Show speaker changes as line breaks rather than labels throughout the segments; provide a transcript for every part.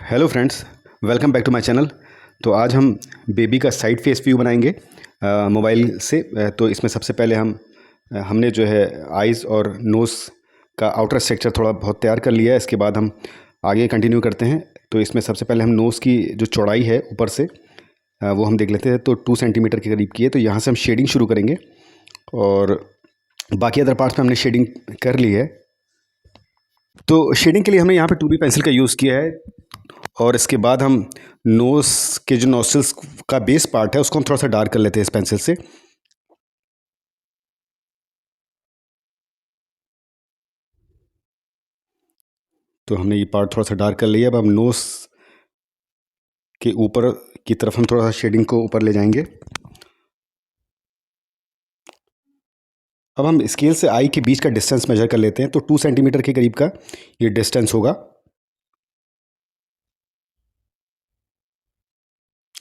Hello friends, welcome back to my channel. तो आज हम बेबी का साइड फेस व्यू बनाएंगे मोबाइल से। तो इसमें सबसे पहले हमने जो है आइज़ और नोज़ का आउटर स्ट्रक्चर थोड़ा बहुत तैयार कर लिया है। इसके बाद हम आगे कंटिन्यू करते हैं। तो इसमें सबसे पहले हम नोज़ की जो चौड़ाई है ऊपर से वो हम देख लेते हैं। तो 2 सेंटीमीटर के करीब की है। तो यहाँ से हम शेडिंग शुरू करेंगे और बाकी अदर पार्ट्स में हमने शेडिंग कर ली है। तो शेडिंग के लिए हमने यहाँ पे 2B पेंसिल का यूज़ किया है और इसके बाद हम नोज़ के जो नॉस्ट्रल्स का बेस पार्ट है उसको हम थोड़ा सा डार्क कर लेते हैं इस पेंसिल से। तो हमने ये पार्ट थोड़ा सा डार्क कर लिया। अब हम नोज़ के ऊपर की तरफ हम थोड़ा सा शेडिंग को ऊपर ले जाएंगे। अब हम स्केल से आई के बीच का डिस्टेंस मेजर कर लेते हैं। तो 2 सेंटीमीटर के करीब का ये डिस्टेंस होगा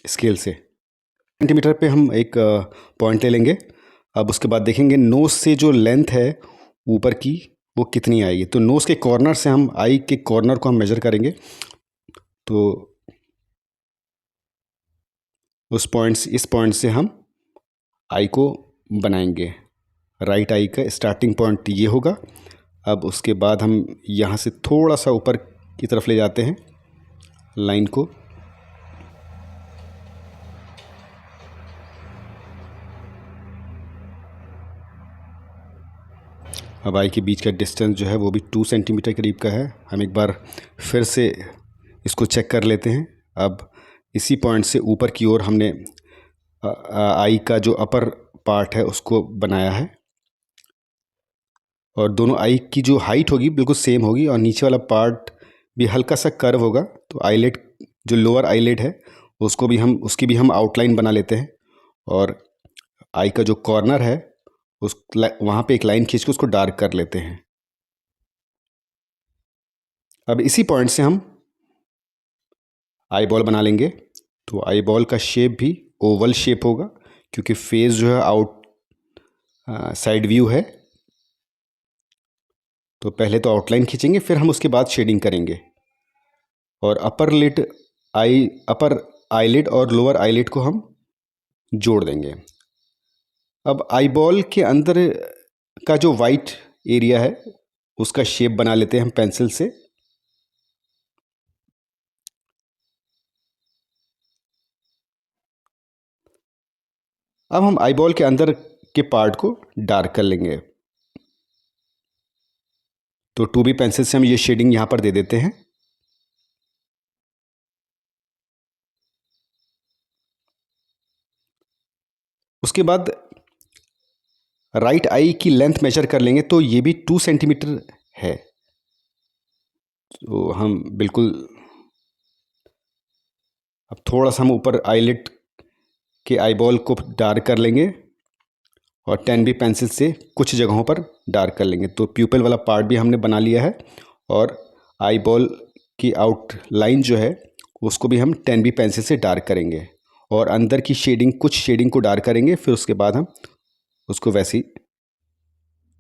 स्केल से। सेंटीमीटर पे हम एक पॉइंट ले लेंगे। अब उसके बाद देखेंगे नोज़ से जो लेंथ है ऊपर की वो कितनी आएगी। तो नोज़ के कॉर्नर से हम आई के कॉर्नर को हम मेजर करेंगे। तो इस पॉइंट से हम आई को बनाएंगे। राइट आई का स्टार्टिंग पॉइंट ये होगा। अब उसके बाद हम यहाँ से थोड़ा सा ऊपर की तरफ ले जाते हैं लाइन को। अब आई के बीच का डिस्टेंस जो है वो भी 2 सेंटीमीटर करीब का है। हम एक बार फिर से इसको चेक कर लेते हैं। अब इसी पॉइंट से ऊपर की ओर हमने आई का जो अपर पार्ट है उसको बनाया है और दोनों आई की जो हाइट होगी बिल्कुल सेम होगी और नीचे वाला पार्ट भी हल्का सा कर्व होगा। तो आईलेट जो लोअर आईलेट है उसकी भी हम आउटलाइन बना लेते हैं और आई का जो कॉर्नर है वहाँ पे एक लाइन खींच के उसको डार्क कर लेते हैं। अब इसी पॉइंट से हम आई बॉल बना लेंगे। तो आई बॉल का शेप भी ओवल शेप होगा क्योंकि फेस जो है आउट साइड व्यू है। तो पहले तो आउटलाइन खींचेंगे, फिर हम उसके बाद शेडिंग करेंगे और अपर आईलिड और लोअर आईलिड को हम जोड़ देंगे। अब आई बॉल के अंदर का जो वाइट एरिया है उसका शेप बना लेते हैं हम पेंसिल से। अब हम आई बॉल के अंदर के पार्ट को डार्क कर लेंगे। तो 2B पेंसिल से हम ये शेडिंग यहाँ पर दे देते हैं। उसके बाद राइट आई की लेंथ मेजर कर लेंगे। तो ये भी 2 सेंटीमीटर है। तो हम बिल्कुल अब थोड़ा सा हम ऊपर आईलिड के आई बॉल को डार्क कर लेंगे और 10B पेंसिल से कुछ जगहों पर डार्क कर लेंगे। तो प्यूपिल वाला पार्ट भी हमने बना लिया है और आई बॉल की आउटलाइन जो है उसको भी हम 10B पेंसिल से डार्क करेंगे और अंदर की कुछ शेडिंग को डार्क करेंगे। फिर उसके बाद हम उसको वैसे ही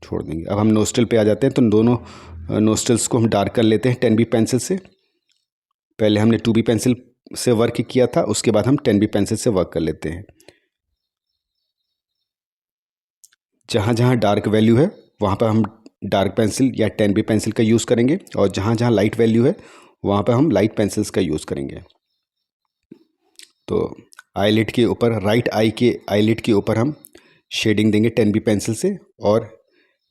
छोड़ देंगे। अब हम नोस्ट्रल पे आ जाते हैं। तो दोनों नोस्ट्रल्स को हम डार्क कर लेते हैं 10B पेंसिल से। पहले हमने 2B पेंसिल से वर्क किया था, उसके बाद हम 10B पेंसिल से वर्क कर लेते हैं। जहाँ जहाँ डार्क वैल्यू है वहाँ पर हम डार्क पेंसिल या 10B पेंसिल का यूज़ करेंगे और जहाँ जहाँ लाइट वैल्यू है वहाँ पर हम लाइट पेंसिल्स का यूज़ करेंगे। तो आईलिड के ऊपर राइट आई के आईलिड के ऊपर हम शेडिंग देंगे 10B पेंसिल से और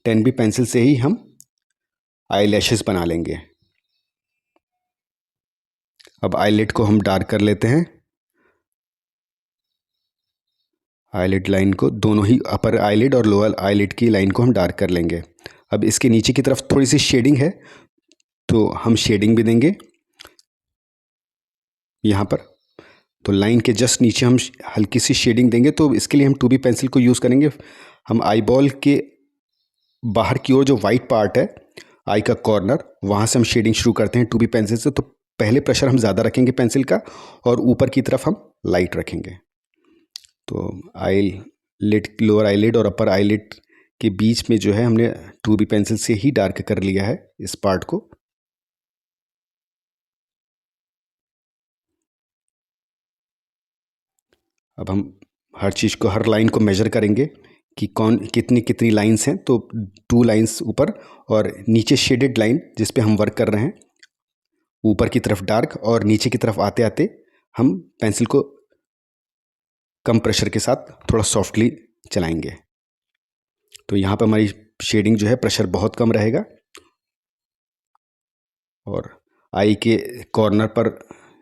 10B पेंसिल से ही हम आई लैशेस बना लेंगे। अब आईलिड को हम डार्क कर लेते हैं। आईलिड लाइन को दोनों ही अपर आईलिड और लोअर आईलिड की लाइन को हम डार्क कर लेंगे। अब इसके नीचे की तरफ थोड़ी सी शेडिंग है तो हम शेडिंग भी देंगे यहाँ पर। तो लाइन के जस्ट नीचे हम हल्की सी शेडिंग देंगे। तो इसके लिए हम 2B पेंसिल को यूज़ करेंगे। हम आई बॉल के बाहर की ओर जो वाइट पार्ट है आई का कॉर्नर वहाँ से हम शेडिंग शुरू करते हैं 2B पेंसिल से। तो पहले प्रेशर हम ज़्यादा रखेंगे पेंसिल का और ऊपर की तरफ हम लाइट रखेंगे। तो लोअर आईलिड और अपर आईलिड के बीच में जो है हमने 2B पेंसिल से ही डार्क कर लिया है इस पार्ट को। अब हम हर चीज़ को, हर लाइन को मेजर करेंगे कि कौन कितनी कितनी लाइंस हैं। तो 2 लाइंस ऊपर और नीचे शेडेड लाइन जिस पे हम वर्क कर रहे हैं, ऊपर की तरफ डार्क और नीचे की तरफ आते आते हम पेंसिल को कम प्रेशर के साथ थोड़ा सॉफ्टली चलाएंगे। तो यहाँ पर हमारी शेडिंग जो है प्रेशर बहुत कम रहेगा और आई के कॉर्नर पर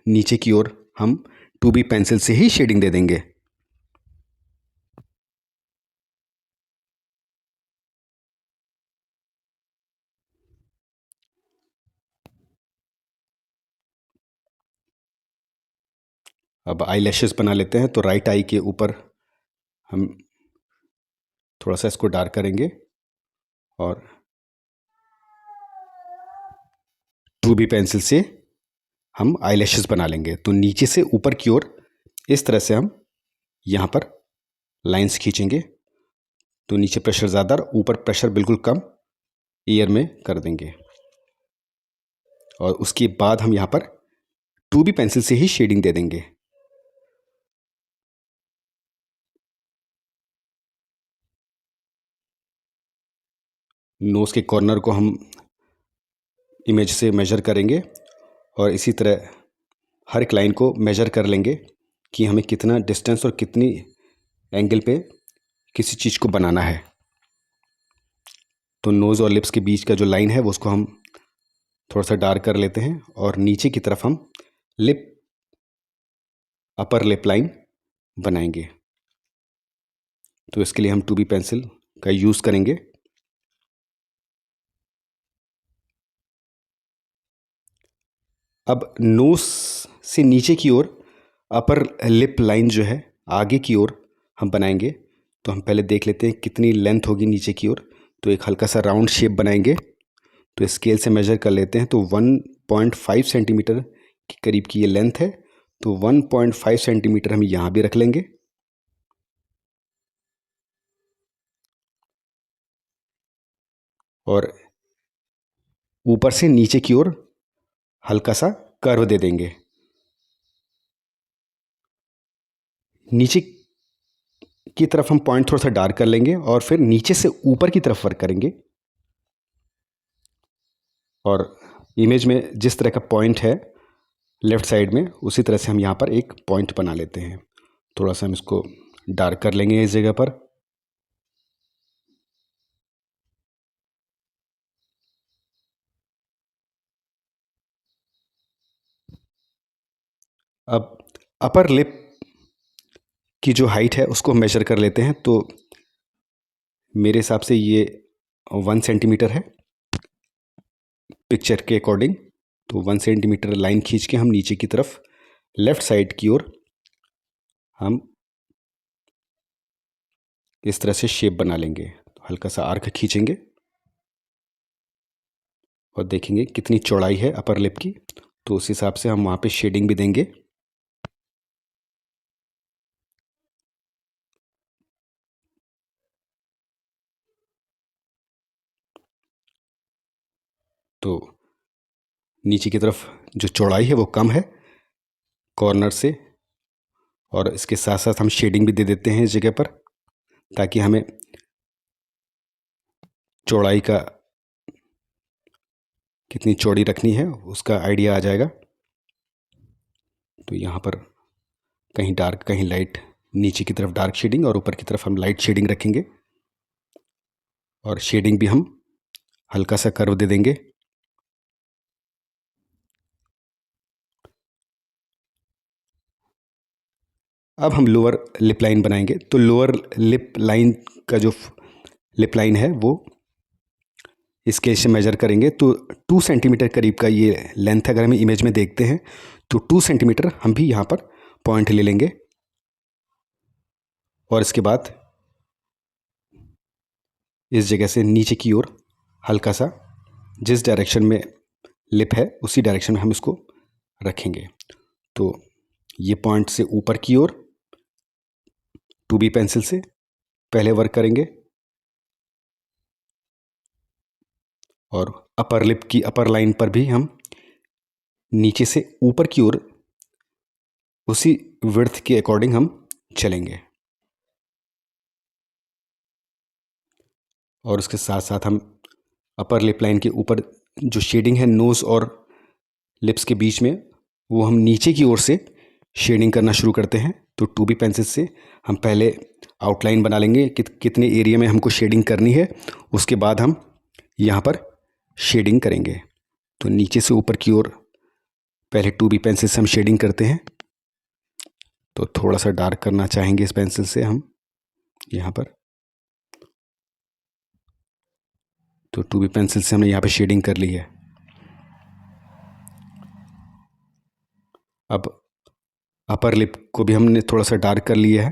नीचे की ओर हम 2B पेंसिल से ही शेडिंग दे देंगे। अब आई लैशेस बना लेते हैं। तो राइट आई के ऊपर हम थोड़ा सा इसको डार्क करेंगे और 2B पेंसिल से हम आई लैशेस बना लेंगे। तो नीचे से ऊपर की ओर इस तरह से हम यहाँ पर लाइंस खींचेंगे। तो नीचे प्रेशर ज़्यादा और ऊपर प्रेशर बिल्कुल कम ईयर में कर देंगे और उसके बाद हम यहाँ पर 2B पेंसिल से ही शेडिंग दे देंगे। नोज़ के कॉर्नर को हम इमेज से मेजर करेंगे और इसी तरह हर एक लाइन को मेजर कर लेंगे कि हमें कितना डिस्टेंस और कितनी एंगल पे किसी चीज़ को बनाना है। तो नोज़ और लिप्स के बीच का जो लाइन है वो उसको हम थोड़ा सा डार्क कर लेते हैं और नीचे की तरफ हम लिप, अपर लिप लाइन बनाएंगे। तो इसके लिए हम 2B पेंसिल का यूज़ करेंगे। अब नोज़ से नीचे की ओर अपर लिप लाइन जो है आगे की ओर हम बनाएंगे। तो हम पहले देख लेते हैं कितनी लेंथ होगी नीचे की ओर। तो एक हल्का सा राउंड शेप बनाएंगे। तो स्केल से मेजर कर लेते हैं। तो 1.5 सेंटीमीटर के करीब की ये लेंथ है। तो 1.5 सेंटीमीटर हम यहाँ भी रख लेंगे और ऊपर से नीचे की ओर हल्का सा कर्व दे देंगे। नीचे की तरफ हम पॉइंट थोड़ा सा डार्क कर लेंगे और फिर नीचे से ऊपर की तरफ वर्क करेंगे और इमेज में जिस तरह का पॉइंट है लेफ़्ट साइड में, उसी तरह से हम यहाँ पर एक पॉइंट बना लेते हैं। थोड़ा सा हम इसको डार्क कर लेंगे इस जगह पर। अब अपर लिप की जो हाइट है उसको मेजर कर लेते हैं। तो मेरे हिसाब से ये 1 सेंटीमीटर है पिक्चर के अकॉर्डिंग। तो 1 सेंटीमीटर लाइन खींच के हम नीचे की तरफ लेफ़्ट साइड की ओर हम इस तरह से शेप बना लेंगे। तो हल्का सा आर्क खींचेंगे और देखेंगे कितनी चौड़ाई है अपर लिप की। तो उस हिसाब से हम वहाँ पे शेडिंग भी देंगे। तो नीचे की तरफ जो चौड़ाई है वो कम है कॉर्नर से और इसके साथ साथ हम शेडिंग भी दे देते हैं इस जगह पर ताकि हमें चौड़ाई का कितनी चौड़ी रखनी है उसका आइडिया आ जाएगा। तो यहाँ पर कहीं डार्क कहीं लाइट, नीचे की तरफ डार्क शेडिंग और ऊपर की तरफ हम लाइट शेडिंग रखेंगे और शेडिंग भी हम हल्का सा कर्व दे देंगे। अब हम लोअर लिप लाइन बनाएंगे। तो लोअर लिप लाइन का जो लिप लाइन है वो स्केल से मेजर करेंगे। तो 2 सेंटीमीटर करीब का ये लेंथ अगर हम इमेज में देखते हैं तो 2 सेंटीमीटर हम भी यहाँ पर पॉइंट ले लेंगे और इसके बाद इस जगह से नीचे की ओर हल्का सा जिस डायरेक्शन में लिप है उसी डायरेक्शन में हम इसको रखेंगे। तो ये पॉइंट से ऊपर की ओर 2B पेंसिल से पहले वर्क करेंगे और अपर लिप की अपर लाइन पर भी हम नीचे से ऊपर की ओर उसी विड्थ के अकॉर्डिंग हम चलेंगे। और उसके साथ साथ हम अपर लिप लाइन के ऊपर जो शेडिंग है नोज़ और लिप्स के बीच में, वो हम नीचे की ओर से शेडिंग करना शुरू करते हैं। तो 2B पेंसिल से हम पहले आउटलाइन बना लेंगे कितने एरिया में हमको शेडिंग करनी है, उसके बाद हम यहाँ पर शेडिंग करेंगे। तो नीचे से ऊपर की ओर पहले 2B पेंसिल से हम शेडिंग करते हैं। तो थोड़ा सा डार्क करना चाहेंगे इस पेंसिल से हम यहाँ पर। तो 2B पेंसिल से हमने यहाँ पे शेडिंग कर ली है। अब अपर लिप को भी हमने थोड़ा सा डार्क कर लिया है।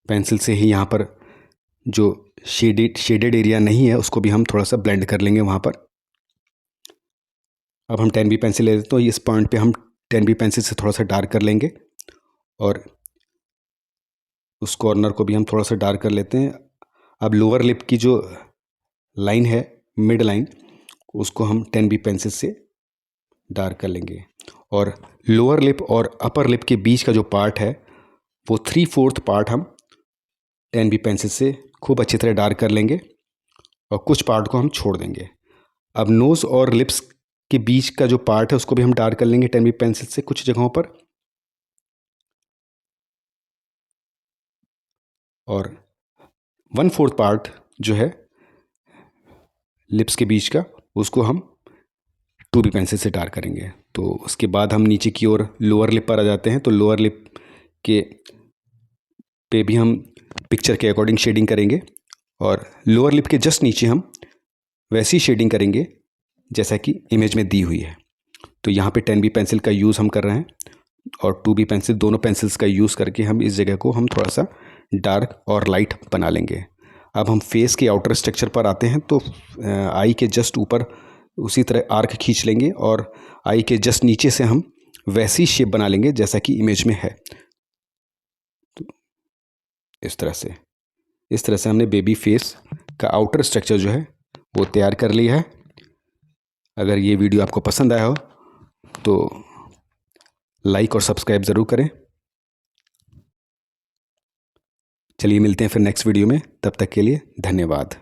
पेंसिल से ही यहाँ पर जो शेडेड एरिया नहीं है उसको भी हम थोड़ा सा ब्लेंड कर लेंगे वहाँ पर। अब हम 10B पेंसिल ले लेते हैं, तो इस पॉइंट पे हम 10B पेंसिल से थोड़ा सा डार्क कर लेंगे और उस कॉर्नर को भी हम थोड़ा सा डार्क कर लेते हैं। अब लोअर लिप की जो लाइन है, मिड लाइन, उसको हम 10B पेंसिल से डार्क कर लेंगे। और लोअर लिप और अपर लिप के बीच का जो पार्ट है वो 3/4 पार्ट हम 10B पेंसिल से खूब अच्छी तरह डार्क कर लेंगे और कुछ पार्ट को हम छोड़ देंगे। अब नोज़ और लिप्स के बीच का जो पार्ट है उसको भी हम डार्क कर लेंगे 10B पेंसिल से कुछ जगहों पर। और 1/4 पार्ट जो है लिप्स के बीच का, उसको हम 2B पेंसिल से डार्क करेंगे। तो उसके बाद हम नीचे की ओर लोअर लिप पर आ जाते हैं। तो लोअर लिप के पे भी हम पिक्चर के अकॉर्डिंग शेडिंग करेंगे और लोअर लिप के जस्ट नीचे हम वैसी शेडिंग करेंगे जैसा कि इमेज में दी हुई है। तो यहाँ पे 10B पेंसिल का यूज़ हम कर रहे हैं और 2B पेंसिल, दोनों पेंसिल्स का यूज़ करके हम इस जगह को हम थोड़ा सा डार्क और लाइट बना लेंगे। अब हम फेस के आउटर स्ट्रक्चर पर आते हैं। तो आई के जस्ट ऊपर उसी तरह आर्क खींच लेंगे और आई के जस्ट नीचे से हम वैसी शेप बना लेंगे जैसा कि इमेज में है। तो इस तरह से हमने बेबी फेस का आउटर स्ट्रक्चर जो है वो तैयार कर लिया है। अगर ये वीडियो आपको पसंद आया हो तो लाइक और सब्सक्राइब ज़रूर करें। चलिए मिलते हैं फिर नेक्स्ट वीडियो में, तब तक के लिए धन्यवाद।